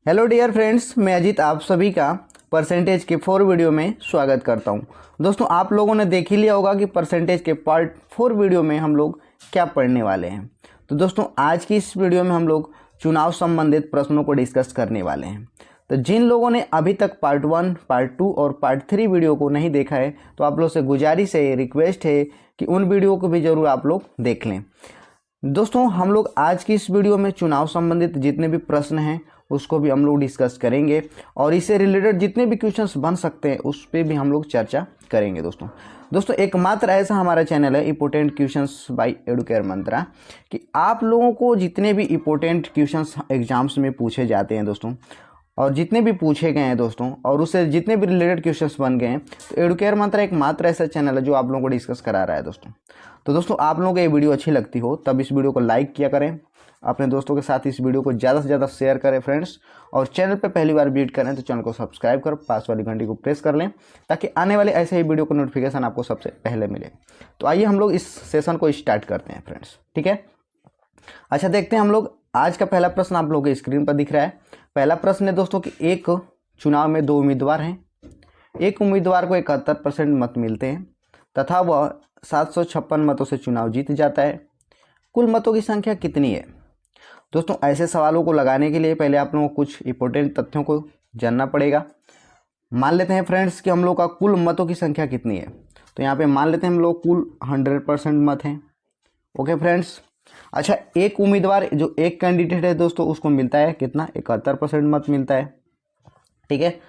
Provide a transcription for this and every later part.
Hello dear friends, मैं अजीत आप सभी का परसेंटेज के 4 वीडियो में स्वागत करता हूं। दोस्तों, आप लोगों ने देख ही लिया होगा कि परसेंटेज के पार्ट 4 वीडियो में हम लोग क्या पढ़ने वाले हैं। तो दोस्तों, आज की इस वीडियो में हम लोग चुनाव संबंधित प्रश्नों को डिस्कस करने वाले हैं। तो जिन लोगों ने अभी तक पार्ट 1, पार्ट 2 और पार्ट 3 वीडियो को नहीं देखा है, तो आप लोग से गुजारिश है, रिक्वेस्ट है कि उन वीडियो को भी जरूर आप लोग देख लें। दोस्तों, हम लोग आज की इस वीडियो में चुनाव संबंधित जितने भी प्रश्न हैं उसको भी हम लोग डिस्कस करेंगे और इससे रिलेटेड जितने भी क्वेश्चंस बन सकते हैं उस पर भी हम लोग चर्चा करेंगे। दोस्तों एकमात्र ऐसा हमारा चैनल है इंपोर्टेंट क्वेश्चंस बाय एडुकेयर मंत्रा कि आप लोगों को जितने भी इंपोर्टेंट क्वेश्चंस एग्जाम्स में पूछे जाते हैं दोस्तों, और जितने भी पूछे गए हैं दोस्तों, और उससे जितने भी रिलेटेड क्वेश्चंस बन गए हैं, तो एडुकेयर मंत्रा एकमात्र ऐसा चैनल है जो आप लोगों को डिस्कस करा रहा है दोस्तों। तो दोस्तों, आप लोगों को ये वीडियो अच्छी लगती हो तब इस वीडियो को लाइक किया करें, अपने दोस्तों के साथ इस वीडियो को ज़्यादा से ज़्यादा शेयर करें फ्रेंड्स, और चैनल पर पहली बार विजिट करें तो चैनल को सब्सक्राइब कर पास वाली घंटी को प्रेस कर लें ताकि आने वाले ऐसे ही वीडियो को नोटिफिकेशन आपको सबसे पहले मिले। तो आइए हम लोग इस सेशन को स्टार्ट करते हैं फ्रेंड्स, ठीक है। अच्छा, देखते हैं हम लोग आज का पहला प्रश्न आप लोगों के स्क्रीन पर दिख रहा है। पहला प्रश्न है दोस्तों कि एक चुनाव में 2 उम्मीदवार हैं। एक उम्मीदवार को 71% मत मिलते हैं तथा वह 756 मतों से चुनाव जीत जाता है। कुल मतों की संख्या कितनी है? दोस्तों, ऐसे सवालों को लगाने के लिए पहले आप लोगों को कुछ इंपॉर्टेंट तथ्यों को जानना पड़ेगा। मान लेते हैं फ्रेंड्स कि हम लोग का कुल मतों की संख्या कितनी है, तो यहाँ पे मान लेते हैं हम लोग कुल 100% मत हैं। Okay friends. अच्छा, एक उम्मीदवार जो एक कैंडिडेट है दोस्तों उसको मिलता है कितना? 71% मत मिलता है, ठीक है।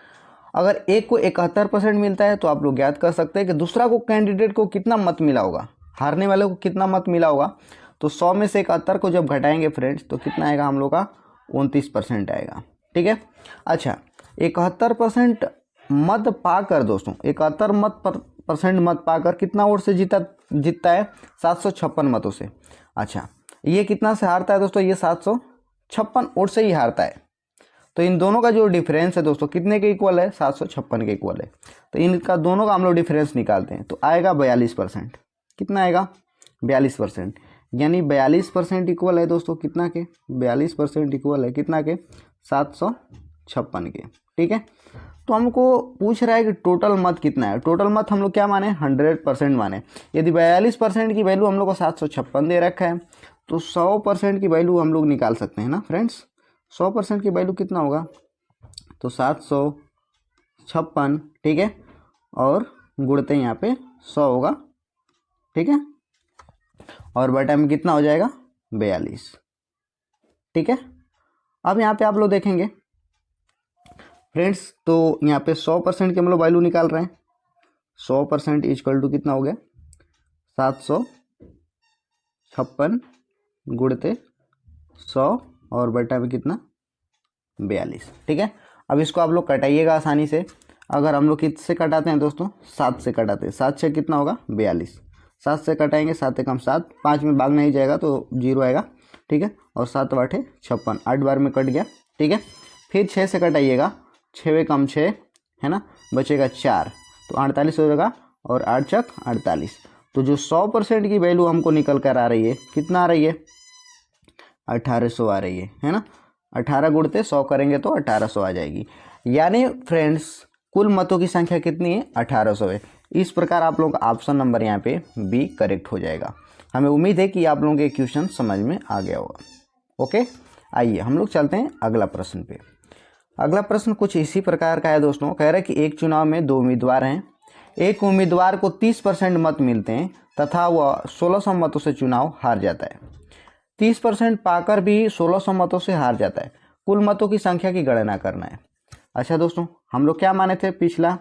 अगर एक को 71% मिलता है तो आप लोग ज्ञात कर सकते हैं कि दूसरा को कैंडिडेट को कितना मत मिला होगा, हारने वाले को कितना मत मिला होगा। तो 100 में से 71 को जब घटाएंगे फ्रेंड्स तो कितना आएगा हम लोग का? 29% आएगा, ठीक है। अच्छा, 71% मत पाकर दोस्तों 71% मत पाकर कितना वोट से जीतता है? 756 मतों से। अच्छा, ये कितना से हारता है दोस्तों? ये 756 वोट से ही हारता है। तो इन दोनों का जो डिफरेंस है दोस्तों कितने के इक्वल है? 756 के इक्वल है। तो इनका दोनों का हम लोग डिफरेंस निकालते हैं तो आएगा 42%। कितना आएगा? 42%। यानी 42% इक्वल है दोस्तों कितना के? 42% इक्वल है कितना के? 756 के, ठीक है। तो हमको पूछ रहा है कि टोटल मत कितना है। टोटल मत हम लोग क्या माने? 100% माने। यदि 42% की वैल्यू हम लोग को 756 दे रखा है तो 100% की वैल्यू हम लोग निकाल सकते हैं ना फ्रेंड्स। 100% की वैल्यू कितना होगा? तो 756, ठीक है, और गुणते यहाँ पे 100 होगा, ठीक है, और बटा में कितना हो जाएगा? 42, ठीक है। अब यहाँ पे आप लोग देखेंगे फ्रेंड्स, तो यहाँ पे 100% की हम लोग वैल्यू निकाल रहे हैं। 100% इक्वल टू कितना हो गया? 756 गुणते 100 और बटा में कितना? 42, ठीक है। अब इसको आप लोग कटाइएगा आसानी से। अगर हम लोग किससे कटाते हैं दोस्तों? 7 से कटाते हैं। 7 से कितना होगा? 42। 7 से कटाएंगे, 7 एकम 7, 5 में भाग नहीं जाएगा तो 0 आएगा, ठीक है, और 7 8 56, 8 बार में कट गया, ठीक है। फिर 6 से कटाइएगा, 6 एकम 6 है ना, बचेगा 4, तो 48 हो जाएगा, और 8 चक 48। तो जो 100% की वैल्यू हमको निकल कर आ रही है, कितना आ रही है? 1800 आ रही है ना। 18 गुणते 100 करेंगे तो 1800 आ जाएगी। यानी फ्रेंड्स कुल मतों की संख्या कितनी है? 1800 है। इस प्रकार आप लोगों का ऑप्शन नंबर यहाँ पे बी करेक्ट हो जाएगा। हमें उम्मीद है कि आप लोगों के क्वेश्चन समझ में आ गया होगा। ओके, आइए हम लोग चलते हैं अगला प्रश्न पे। अगला प्रश्न कुछ इसी प्रकार का है दोस्तों। कह रहा है कि एक चुनाव में 2 उम्मीदवार हैं। एक उम्मीदवार को 30% मत मिलते हैं तथा वह 1600 मतों से चुनाव हार जाता है। 30% पाकर भी 1600 मतों से हार जाता है। कुल मतों की संख्या की गणना करना है। अच्छा दोस्तों, हम लोग क्या माने थे पिछला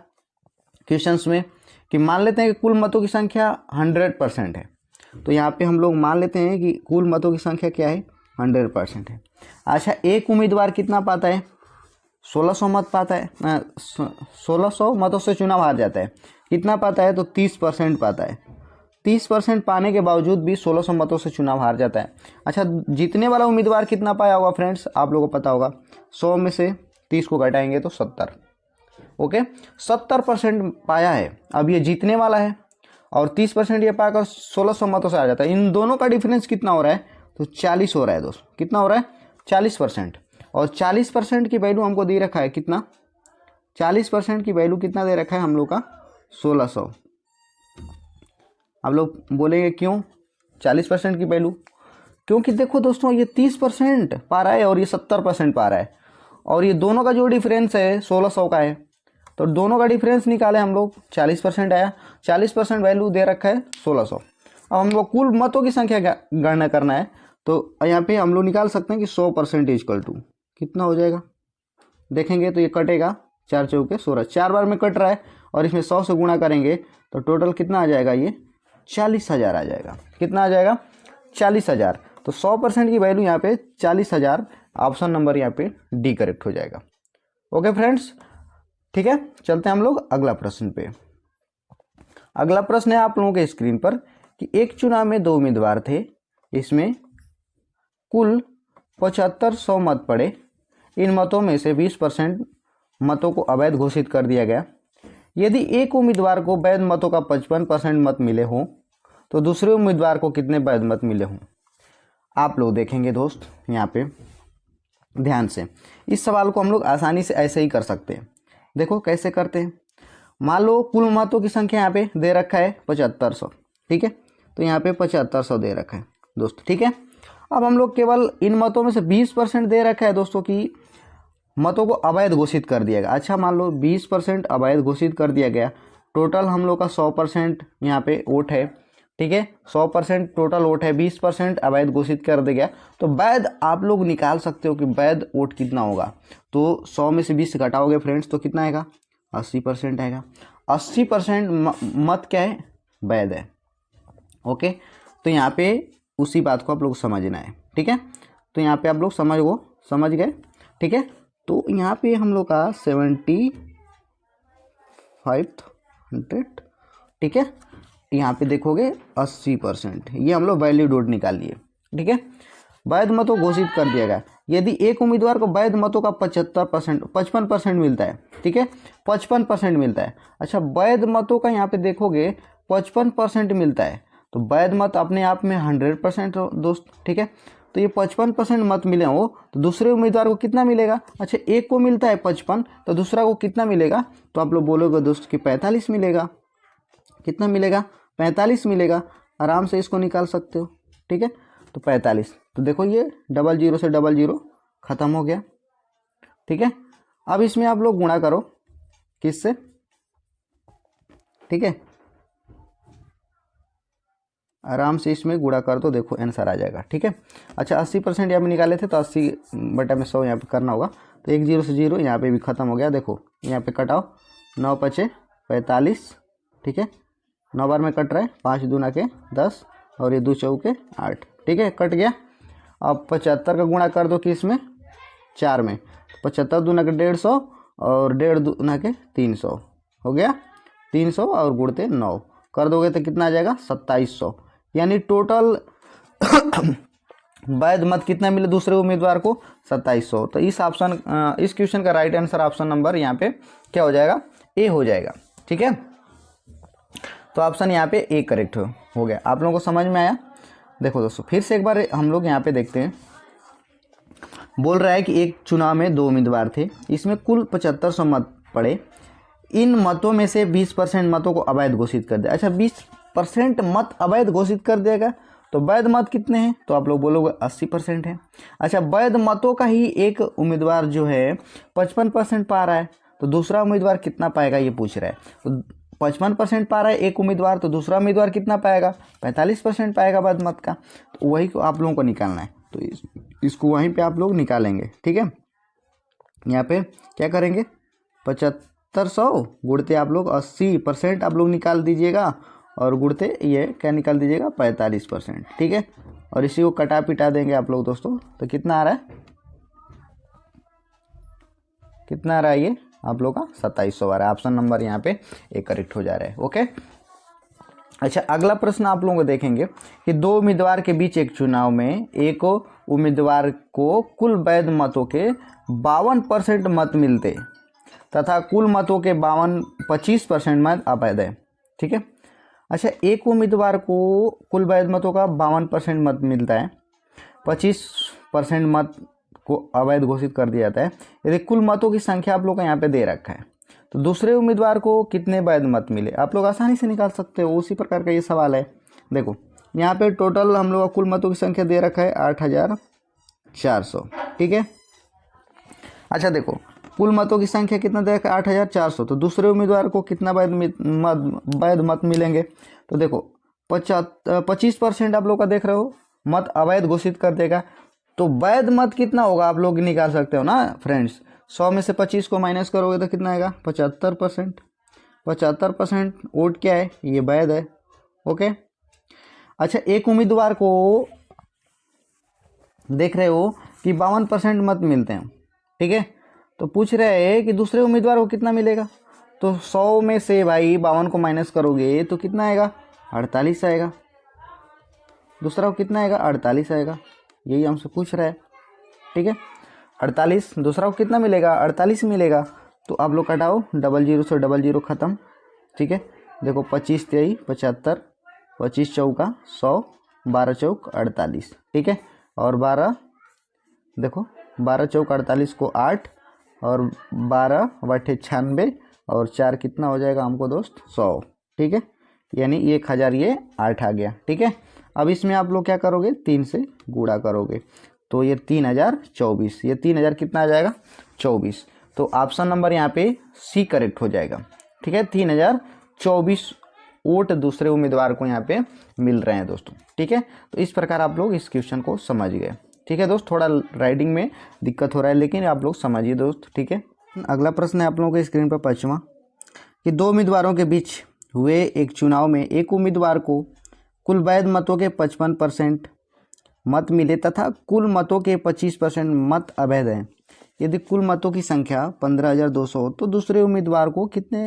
क्वेश्चंस में कि मान लेते हैं कि कुल मतों की संख्या 100% है। तो यहाँ पे हम लोग मान लेते हैं कि कुल मतों की संख्या क्या है? 100% है। अच्छा, एक उम्मीदवार कितना पाता है? 1600 मत पाता है, 1600 मतों से चुनाव हार जाता है। कितना पाता है? तो 30% पाता है। 30% पाने के बावजूद भी 1600 मतों से चुनाव हार जाता है। अच्छा, जीतने वाला उम्मीदवार कितना पाया होगा फ्रेंड्स? आप लोगों को पता होगा। 100 में से 30 को घटाएंगे तो 70। ओके, 70% पाया है। अब ये जीतने वाला है और 30% ये पाकर 1600 मतों से आ जाता है। इन दोनों का डिफरेंस कितना हो रहा है? तो 40 हो रहा है दोस्तों। कितना हो रहा है? 40%। और 40% की वैल्यू हमको दे रखा है कितना, 40% की वैल्यू कितना दे रखा है हम लोग का 1600। आप लोग बोलेंगे क्यों 40% की वैल्यू, क्योंकि देखो दोस्तों ये 30% पा रहा है और ये 70% पा रहा है, और ये दोनों का जो डिफरेंस है 1600 का है, तो दोनों का डिफरेंस निकाले हम लोग 40% आया, 40% वैल्यू दे रखा है 1600। अब हम लोग कुल मतों की संख्या गणना करना है, तो यहाँ पे हम लोग निकाल सकते हैं कि 100% इक्वल टू कितना हो जाएगा। देखेंगे तो ये कटेगा 4 चौके 16, 4 बार में कट रहा है, और इसमें 100 से गुणा करेंगे तो टोटल कितना आ जाएगा, ये 40,000 आ जाएगा। कितना आ जाएगा 40,000। तो 100% की वैल्यू यहाँ पे 40,000, ऑप्शन नंबर यहाँ पे डी करेक्ट हो जाएगा। ओके फ्रेंड्स, ठीक है, चलते हैं हम लोग अगला प्रश्न पे। अगला प्रश्न है आप लोगों के स्क्रीन पर कि एक चुनाव में 2 उम्मीदवार थे, इसमें कुल 7500 मत पड़े, इन मतों में से 20% मतों को अवैध घोषित कर दिया गया। यदि एक उम्मीदवार को वैध मतों का 55% मत मिले हों तो दूसरे उम्मीदवार को कितने वैध मत मिले हों। आप लोग देखेंगे दोस्त यहाँ पे ध्यान से, इस सवाल को हम लोग आसानी से ऐसे ही कर सकते हैं। देखो कैसे करते हैं, मान लो कुल मतों की संख्या यहाँ पे दे रखा है 7500, ठीक है, तो यहाँ पे 7500 दे रखा है दोस्त, ठीक है। अब हम लोग केवल इन मतों में से 20% दे रखा है दोस्तों की मतों को अवैध घोषित कर दिया गया। अच्छा मान लो 20% अवैध घोषित कर दिया गया, टोटल हम लोग का 100% यहाँ पे वोट है, ठीक है, 100% टोटल वोट है, 20% अवैध घोषित कर दिया गया, तो वैध आप लोग निकाल सकते हो कि वैध वोट कितना होगा। तो 100 में से 20 घटाओगे फ्रेंड्स तो कितना आएगा, 80% आएगा। 80% मत क्या है, वैध है। ओके, तो यहाँ पे उसी बात को आप लोग समझना है, ठीक है। तो यहाँ पे आप लोग समझ गए, ठीक है। तो यहाँ पे हम लोग का 7500, ठीक है, यहाँ पे देखोगे 80%, ये हम लोग वैलिड वोट निकाल लिए, ठीक है। वैध मतों घोषित कर दिया गया, यदि एक उम्मीदवार को वैध मतों का 55% मिलता है, ठीक है, 55% मिलता है। अच्छा वैध मतों का यहाँ पे देखोगे 55% मिलता है, तो वैध मत अपने आप में 100% दोस्त, ठीक है। तो ये 55% मत मिले हो तो दूसरे उम्मीदवार को कितना मिलेगा। अच्छा एक को मिलता है 55, तो दूसरा को कितना मिलेगा, तो आप लोग बोलोगे दोस्त कि 45 मिलेगा। कितना मिलेगा, 45 मिलेगा। आराम से इसको निकाल सकते हो, ठीक है। तो 45, तो देखो ये 00 से 00 खत्म हो गया, ठीक है। अब इसमें आप लोग गुणा करो किससे, ठीक है, आराम से इसमें गुणा कर दो, देखो आंसर आ जाएगा, ठीक है। अच्छा 80% यहाँ पे निकाले थे तो 80/100 यहाँ पे करना होगा, तो 1 0 से 0 यहाँ पे भी खत्म हो गया। देखो यहाँ पे कटाओ, 9 5 45, ठीक है, 9 बार में कट रहा है, 5 दूना के 10 और ये 2 चौके 8, ठीक है, कट गया। अब 75 का गुणा कर दो किस में, 4 में, 75 दूना के 150 और 1.5 दूना के 300 हो गया, 300 और गुणते 9 कर दोगे तो कितना आ जाएगा 2700। यानी टोटल वैध मत कितना मिले दूसरे उम्मीदवार को 2700। तो इस क्वेश्चन का राइट आंसर ऑप्शन नंबर यहाँ पे क्या हो जाएगा, ए हो जाएगा, ठीक है। तो ऑप्शन यहाँ पे ए करेक्ट हो गया। आप लोगों को समझ में आया। देखो दोस्तों फिर से एक बार हम लोग यहाँ पे देखते हैं, बोल रहा है कि एक चुनाव में 2 उम्मीदवार थे, इसमें कुल 7500 मत पड़े, इन मतों में से 20% मतों को अवैध घोषित कर दिया। अच्छा 20% मत अवैध घोषित कर देगा, तो वैध मत कितने हैं, तो आप लोग बोलोगे 80% है। अच्छा वैध मतों का ही एक उम्मीदवार जो है 55% पा रहा है, तो दूसरा उम्मीदवार कितना पाएगा ये पूछ रहा है। तो 55% पा रहा है एक उम्मीदवार, तो दूसरा उम्मीदवार कितना पाएगा, 45% पाएगा वैध मत का। तो वही को आप लोगों को निकालना है, तो इसको वहीं पे आप लोग निकालेंगे, ठीक है। यहाँ पे क्या करेंगे, 7500 गुणते आप लोग 80% आप लोग निकाल दीजिएगा, और गुणते ये क्या निकाल दीजिएगा 45%, ठीक है। और इसी को कटा पिटा देंगे आप लोग दोस्तों, तो कितना आ रहा है, कितना आ रहा है ये आप लोग का 2700 आ रहा है। ऑप्शन नंबर यहाँ पे ए करेक्ट हो जा रहा है, ओके। अच्छा अगला प्रश्न आप लोगों को देखेंगे कि 2 उम्मीदवार के बीच एक चुनाव में एक उम्मीदवार को कुल वैध मतों के 52% मत मिलते तथा कुल मतों के 25% मत अवैध है, ठीक है। अच्छा एक उम्मीदवार को कुल वैध मतों का 52% मत मिलता है, 25% मत को अवैध घोषित कर दिया जाता है यदि कुल मतों की संख्या आप लोग का यहाँ पे दे रखा है। तो दूसरे उम्मीदवार को कितने वैध मत मिले आप लोग आसानी से निकाल सकते हो, उसी प्रकार का ये सवाल है। देखो यहाँ पे टोटल हम लोग का कुल मतों की संख्या दे रखा है 8400, ठीक है। अच्छा देखो कुल मतों की संख्या कितना दे रखा है 8400, तो दूसरे उम्मीदवार को कितना वैध मत मिलेंगे। तो देखो 25% आप लोग का देख रहे हो मत अवैध घोषित कर देगा, तो वैध मत कितना होगा आप लोग निकाल सकते हो ना फ्रेंड्स। 100 में से 25 को माइनस करोगे तो कितना आएगा 75%। 75% वोट क्या है ये वैध है, ओके। अच्छा एक उम्मीदवार को देख रहे हो कि 52% मत मिलते हैं, ठीक है। तो पूछ रहे हैं कि दूसरे उम्मीदवार को कितना मिलेगा, तो 100 में से भाई 52 को माइनस करोगे तो कितना आएगा 48 आएगा। दूसरा को कितना आएगा 48 आएगा, यही हमसे पूछ रहा है, ठीक है। 48 दूसरा को कितना मिलेगा 48 मिलेगा। तो आप लोग कटाओ 00 से 00 ख़त्म, ठीक है। देखो 25 3 75, 25 चौका 100, 12 चौक 48, ठीक है। और 12 देखो 12 चौक 48 को 8 और 12 बटे 96 और 4 कितना हो जाएगा हमको दोस्त 100, ठीक है। यानी 1000 ये 8 आ गया, ठीक है। अब इसमें आप लोग क्या करोगे 3 से गुणा करोगे तो ये 3024, ये 3000 कितना आ जाएगा 24। तो ऑप्शन नंबर यहाँ पे सी करेक्ट हो जाएगा, ठीक है। 3024 वोट दूसरे उम्मीदवार को यहाँ पे मिल रहे हैं दोस्तों, ठीक है। तो इस प्रकार आप लोग इस क्वेश्चन को समझ गए, ठीक है दोस्त। थोड़ा राइटिंग में दिक्कत हो रहा है लेकिन आप लोग समझिए दोस्त, ठीक है। अगला प्रश्न है आप लोगों के स्क्रीन पर 5वां कि दो उम्मीदवारों के बीच हुए एक चुनाव में एक उम्मीदवार को कुल वैध मतों के 55% मत मिले तथा कुल मतों के 25% मत अवैध हैं। यदि कुल मतों की संख्या 15200 हो तो दूसरे उम्मीदवार को कितने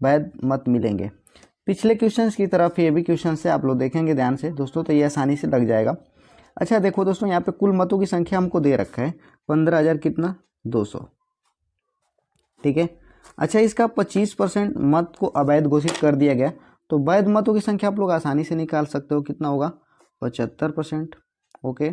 वैध मत मिलेंगे। पिछले क्वेश्चंस की तरफ ये भी क्वेश्चन से आप लोग देखेंगे ध्यान से दोस्तों, तो ये आसानी से लग जाएगा। अच्छा देखो दोस्तों यहाँ पे कुल मतों की संख्या हमको दे रखा है 15000 कितना 200, ठीक है। अच्छा इसका 25% मत को अवैध घोषित कर दिया गया, तो वैध मतों की संख्या आप लोग आसानी से निकाल सकते हो, कितना होगा 75%, ओके।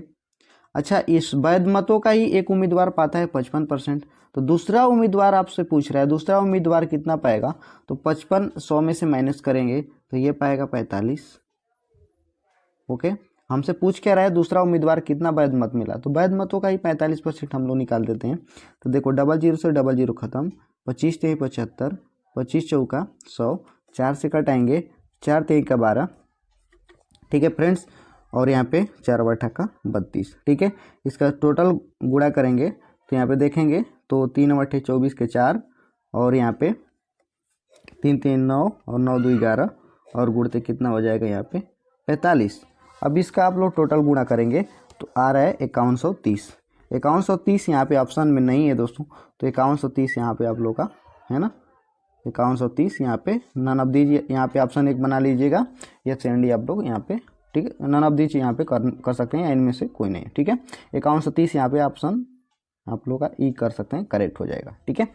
अच्छा इस वैध मतों का ही एक उम्मीदवार पाता है 55%, तो दूसरा उम्मीदवार आपसे पूछ रहा है दूसरा उम्मीदवार कितना पाएगा, तो 55 100 में से माइनस करेंगे तो ये पाएगा 45, ओके। हमसे पूछ क्या रहा है दूसरा उम्मीदवार कितना वैध मत मिला, तो वैध मतों का ही 45% हम लोग निकाल देते हैं। तो देखो 00 से 00 ख़त्म, 25 3 75, 25 चौका 100, 4 से कटाएंगे 4 3 का 12, ठीक है फ्रेंड्स। और यहाँ पे 4 बटा का 32, ठीक है। इसका टोटल गुणा करेंगे तो यहाँ पे देखेंगे तो 3 बटे 24 के 4 और यहाँ पे 3 3 9 और 9 2 11 और गुणते कितना हो जाएगा यहाँ पे 45। अब इसका आप लोग टोटल गुणा करेंगे तो आ रहा है 5130। 5130 यहाँ पे ऑप्शन में नहीं है दोस्तों, तो 5130 यहाँ पे आप लोग का है ना, 5130 यहाँ पे नन ऑफ दीजिए, यहाँ पे ऑप्शन 1 बना लीजिएगा, या सेंडी आप लोग यहाँ पे, ठीक है। नन ऑफ दीजिए यहाँ पे कर सकते हैं, इनमें से कोई नहीं, ठीक है। 5130 यहाँ पे ऑप्शन आप लोग का ई कर सकते हैं, करेक्ट हो जाएगा, ठीक है।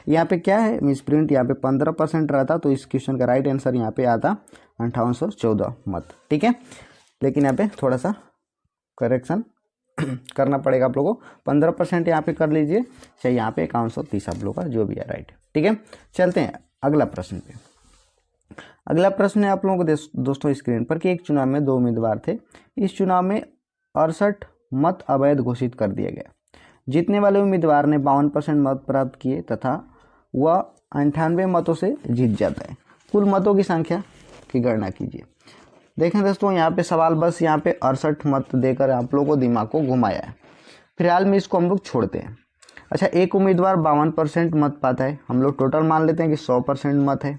यहाँ पे क्या है मिस प्रिंट, यहाँ पे 15% रहता तो इस क्वेश्चन का राइट आंसर यहाँ पे आता 5814 मत, ठीक है। लेकिन यहाँ पे थोड़ा सा करेक्शन करना पड़ेगा आप लोगों को, 15% यहाँ पे कर लीजिए, चाहे यहाँ पे 5130 आप लोग का जो भी है राइट, ठीक है। चलते हैं अगला प्रश्न पे। अगला प्रश्न है आप लोगों को दोस्तों स्क्रीन पर कि एक चुनाव में 2 उम्मीदवार थे, इस चुनाव में 68 मत अवैध घोषित कर दिया गया। जीतने वाले उम्मीदवार ने 52% मत प्राप्त किए तथा वह 98 मतों से जीत जाता है। कुल मतों की संख्या की गणना कीजिए। देखें दोस्तों यहाँ पे सवाल बस यहाँ पे 68 मत देकर आप लोगों को दिमाग को घुमाया है, फिलहाल में इसको हम लोग छोड़ते हैं। अच्छा एक उम्मीदवार 52% मत पाता है, हम लोग टोटल मान लेते हैं कि 100% मत है,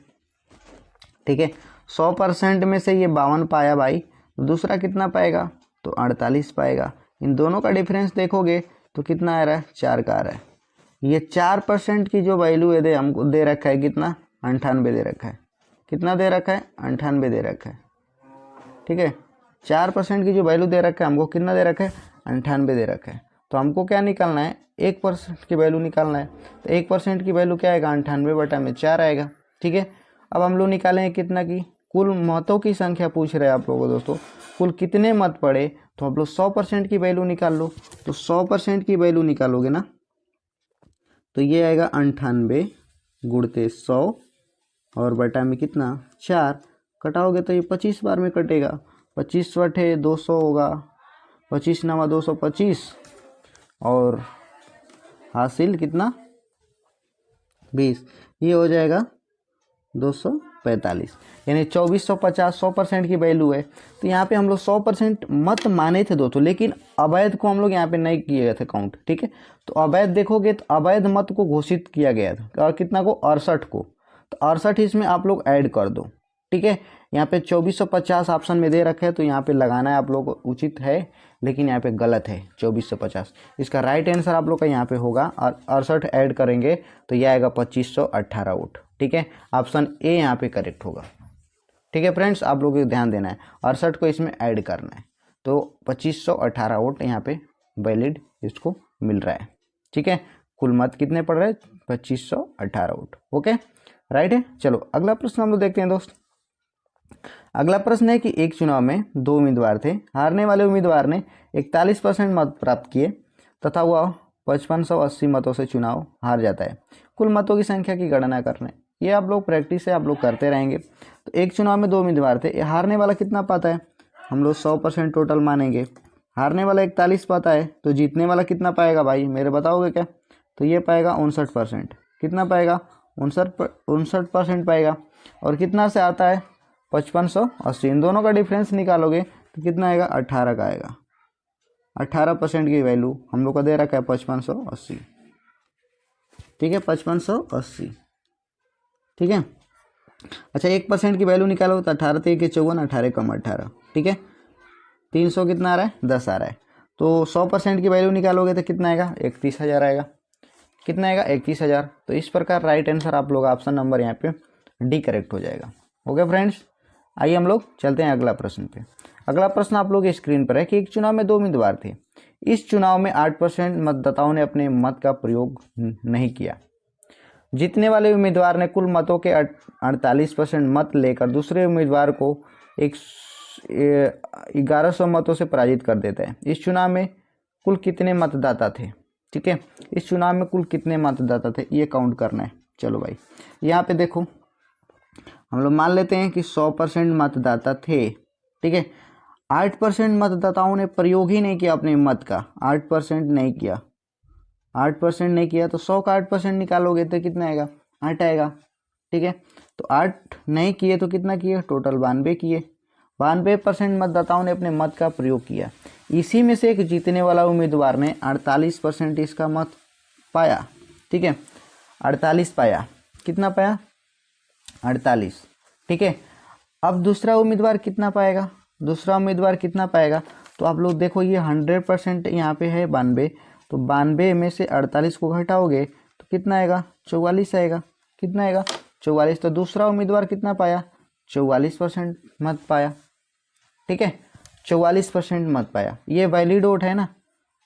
ठीक है। 100% में से ये 52 पाया भाई, तो दूसरा कितना पाएगा तो 48 पाएगा। इन दोनों का डिफरेंस देखोगे तो कितना आ रहा है 4 का आ रहा है। ये 4% की जो वैल्यू है दे हमको दे रखा है कितना 98 दे रखा है, कितना दे रखा है 98 दे रखा है, ठीक है। 4% की जो वैल्यू दे रखा है हमको कितना दे रखा है 98 दे रखा है। तो हमको क्या निकालना है 1% की वैल्यू निकालना है, तो 1% की वैल्यू क्या आएगा 98/4 आएगा, ठीक है। अब हम लोग निकालेंगे कितना की कुल मतों की संख्या पूछ रहे हैं आप लोगों को दोस्तों, कुल कितने मत पड़े, तो आप लोग 100% की वैल्यू निकाल लो। तो 100% की वैल्यू निकालोगे ना तो ये आएगा 98 गुणते 100 और बटा में कितना 4, कटाओगे तो ये 25 बार में कटेगा। 25 बटे 200 होगा, 25 नवा 225 और हासिल कितना 20, ये हो जाएगा 245, यानी 2450 100% की वैल्यू है। तो यहाँ पे हम लोग 100% मत माने थे दोस्तों, लेकिन अवैध को हम लोग यहाँ पे नहीं किए गए थे काउंट। ठीक है, तो अवैध देखोगे तो अवैध मत को घोषित किया गया था और कितना को 68 को, तो 68 इसमें आप लोग ऐड कर दो। ठीक है, यहाँ पे 2450 ऑप्शन में दे रखे हैं तो यहाँ पे लगाना है आप लोग को उचित है, लेकिन यहाँ पे गलत है 2450। इसका राइट आंसर आप लोग का यहाँ पे होगा और 68 ऐड करेंगे तो यह आएगा 2518 वोट। ठीक है, ऑप्शन ए यहाँ पे करेक्ट होगा। ठीक है फ्रेंड्स, आप लोगों को ध्यान देना है, 68 को इसमें ऐड करना है तो 2518 वोट यहाँ पे वैलिड इसको मिल रहा है। ठीक है, कुल मत कितने पड़ रहे हैं 2518 वोट। ओके राइट है। चलो अगला प्रश्न हम लोग देखते हैं दोस्त। अगला प्रश्न है कि एक चुनाव में 2 उम्मीदवार थे, हारने वाले उम्मीदवार ने 41% मत प्राप्त किए तथा वह 5580 मतों से चुनाव हार जाता है। कुल मतों की संख्या की गणना करना है। ये आप लोग प्रैक्टिस से आप लोग करते रहेंगे। तो एक चुनाव में 2 उम्मीदवार थे, हारने वाला कितना पाता है, हम लोग 100% टोटल मानेंगे। हारने वाला 41 पाता है, तो जीतने वाला कितना पाएगा भाई मेरे बताओगे क्या, तो ये पाएगा 59%। कितना पाएगा 59% पाएगा। और कितना से आता है 5580, इन दोनों का डिफरेंस निकालोगे तो कितना आएगा 18 का आएगा। 18% की वैल्यू हम लोग का दे रखा है 5580। ठीक है, 5580। ठीक है, अच्छा 1% की वैल्यू निकालो तो 18 × 1 = 54, 18 कम 18। ठीक है, 300 कितना आ रहा है 10 आ रहा है। तो 100% की वैल्यू निकालोगे तो कितना आएगा 31,000 आएगा। कितना आएगा 31,000। तो इस प्रकार राइट आंसर आप लोग ऑप्शन नंबर यहाँ पे डी करेक्ट हो जाएगा। ओके फ्रेंड्स, आइए हम लोग चलते हैं अगला प्रश्न पे। अगला प्रश्न आप लोग स्क्रीन पर है कि एक चुनाव में 2 उम्मीदवार थे। इस चुनाव में 8% मतदाताओं ने अपने मत का प्रयोग नहीं किया। जीतने वाले उम्मीदवार ने कुल मतों के 48% मत लेकर दूसरे उम्मीदवार को 1100 मतों से पराजित कर देता है। इस चुनाव में कुल कितने मतदाता थे। ठीक है, इस चुनाव में कुल कितने मतदाता थे ये काउंट करना है। चलो भाई यहाँ पे देखो, हम लोग मान लेते हैं कि 100% मतदाता थे। ठीक है, 8% मतदाताओं ने प्रयोग ही नहीं किया अपने मत का, 8% नहीं किया, 8% नहीं किया तो 100 का 8% निकालोगे तो कितना आएगा 8 आएगा। ठीक है, तो 8 नहीं किए तो कितना किए टोटल 92 किए। 92% मतदाताओं ने अपने मत का प्रयोग किया। इसी में से एक जीतने वाला उम्मीदवार ने 48% इसका मत पाया। ठीक है, 48 पाया। कितना पाया 48। ठीक है, अब दूसरा उम्मीदवार कितना पाएगा, दूसरा उम्मीदवार कितना पाएगा, तो आप लोग देखो ये 100% यहाँ पे है 92, तो 92 में से 48 को घटाओगे तो कितना आएगा 44 आएगा। कितना आएगा 44। तो दूसरा उम्मीदवार कितना पाया 44% मत पाया। ठीक है, 44% मत पाया। ये वैलिड वोट है ना,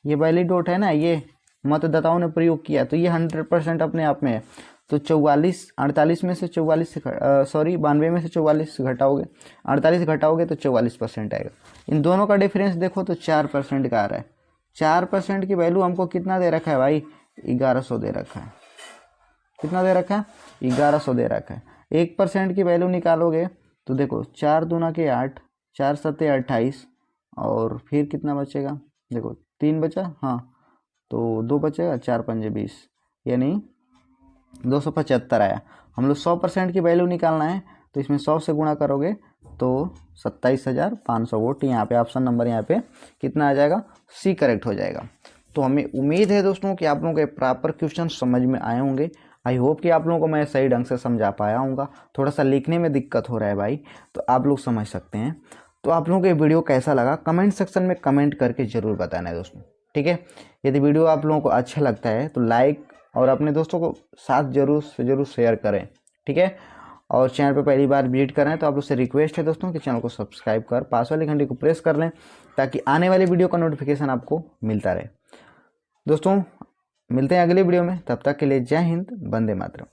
ये वैलिड वोट है ना, ये मतदाताओं ने प्रयोग किया, तो ये 100% अपने आप में है। तो 48 में से 44 से 92 में से 44 घटाओगे, 48 घटाओगे तो 44% आएगा। इन दोनों का डिफरेंस देखो तो 4% का आ रहा है। 4% की वैल्यू हमको कितना दे रखा है भाई 1100 दे रखा है। कितना दे रखा है 1100 दे रखा है। 1% की वैल्यू निकालोगे तो देखो 4 दूना के 8, 4 सत्ते 28 और फिर कितना बचेगा, देखो 3 बचा, हाँ तो 2 बचेगा, 4 पंजे 20, यानी 275 आया। हम लोग 100% की वैल्यू निकालना है तो इसमें 100 से गुणा करोगे तो 27,500 वोट। यहाँ पे ऑप्शन नंबर यहाँ पे कितना आ जाएगा सी करेक्ट हो जाएगा। तो हमें उम्मीद है दोस्तों कि आप लोगों के प्रॉपर क्वेश्चन समझ में आए होंगे। आई होप कि आप लोगों को मैं सही ढंग से समझा पाया हूँगा। थोड़ा सा लिखने में दिक्कत हो रहा है भाई, तो आप लोग समझ सकते हैं। तो आप लोगों को ये वीडियो कैसा लगा कमेंट सेक्शन में कमेंट करके ज़रूर बताना है दोस्तों। ठीक है, यदि वीडियो आप लोगों को अच्छा लगता है तो लाइक और अपने दोस्तों को साथ जरूर शेयर करें। ठीक है, और चैनल पर पहली बार विजिट कर रहे हैं तो आप लोग से रिक्वेस्ट है दोस्तों कि चैनल को सब्सक्राइब कर पास वाली घंटी को प्रेस कर लें ताकि आने वाली वीडियो का नोटिफिकेशन आपको मिलता रहे। दोस्तों मिलते हैं अगले वीडियो में, तब तक के लिए जय हिंद, वंदे मातरम।